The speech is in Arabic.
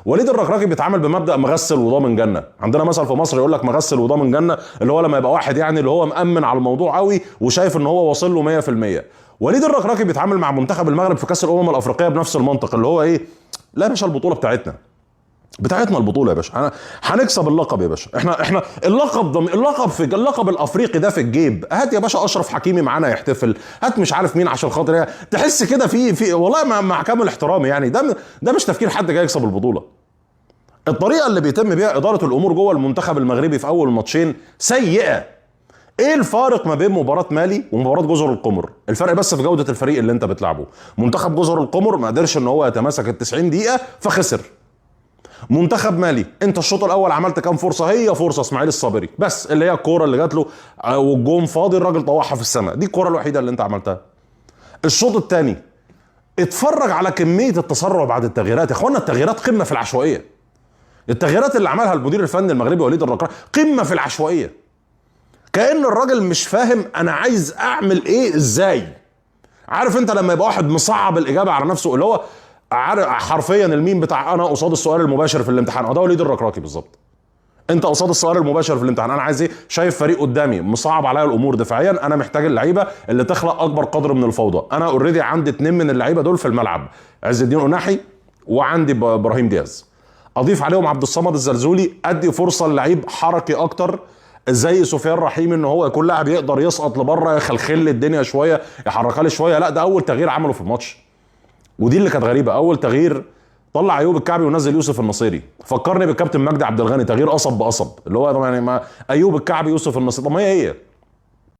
وليد الركراكي بيتعامل بمبدا مغسل وضامن جنه. عندنا مثل في مصر يقول لك مغسل وضامن جنه، اللي هو لما يبقى واحد يعني اللي هو مأمن على الموضوع قوي وشايف ان هو واصل له 100%. وليد الركراكي بيتعامل مع منتخب المغرب في كاس الامم الافريقيه بنفس المنطق، اللي هو ايه، لا يا باشا البطوله بتاعتنا البطوله يا باشا، هنكسب اللقب يا باشا. احنا اللقب الافريقي ده في الجيب. هات يا باشا اشرف حكيمي معانا يحتفل، هات مش عارف مين عشان خاطر ايه، تحس كده في والله مع كامل احترامي يعني ده مش تفكير حد جاي يكسب البطوله. الطريقه اللي بيتم بيها اداره الامور جوه المنتخب المغربي في اول ماتشين سيئه. ايه الفارق ما بين مباراه مالي ومباراه جزر القمر؟ الفرق بس في جوده الفريق اللي انت بتلعبه. منتخب جزر القمر ما قدرش ان هو يتماسك ال 90 دقيقه فخسر. منتخب مالي انت الشوط الاول عملت كام فرصه؟ هي فرصه اسماعيل الصابري بس، اللي هي الكوره اللي جات له والجون فاضي الراجل طوحها في السماء، دي الكوره الوحيده اللي انت عملتها. الشوط الثاني اتفرج على كميه التسرع بعد التغييرات يا اخوانا، التغييرات قمه في العشوائيه. التغييرات اللي عملها المدير الفني المغربي وليد الركراكي قمه في العشوائيه. كأن الراجل مش فاهم انا عايز اعمل ايه ازاي. عارف انت لما يبقى واحد مصعب الاجابه على نفسه، اللي هو حرفيا الميم بتاع انا قصاد السؤال المباشر في الامتحان، ده وليد الركراكي بالظبط. انت قصاد السؤال المباشر في الامتحان، انا عايز ايه؟ شايف فريق قدامي مصعب عليا الامور دفاعيا، انا محتاج اللعيبه اللي تخلق اكبر قدر من الفوضى. انا اوريدي عندي 2 من اللعيبه دول في الملعب، عز الدين قناحي وعندي ابراهيم دياز، اضيف عليهم عبد الصمد الزلزولي، ادي فرصه للعيب حركي اكتر زي سفيان رحيم ان هو يكون لاعب يقدر يسقط لبره يخلخل الدنيا شويه يحركها لي شويه. لا ده اول تغيير عمله في الماتش، ودي اللي كانت غريبه. اول تغيير طلع ايوب الكعبي ونزل يوسف النصيري، فكرني بالكابتن مجدي عبد الغني، تغيير قصب بقصب، اللي هو يعني ما ايوب الكعبي يوسف النصيري، طب ما هي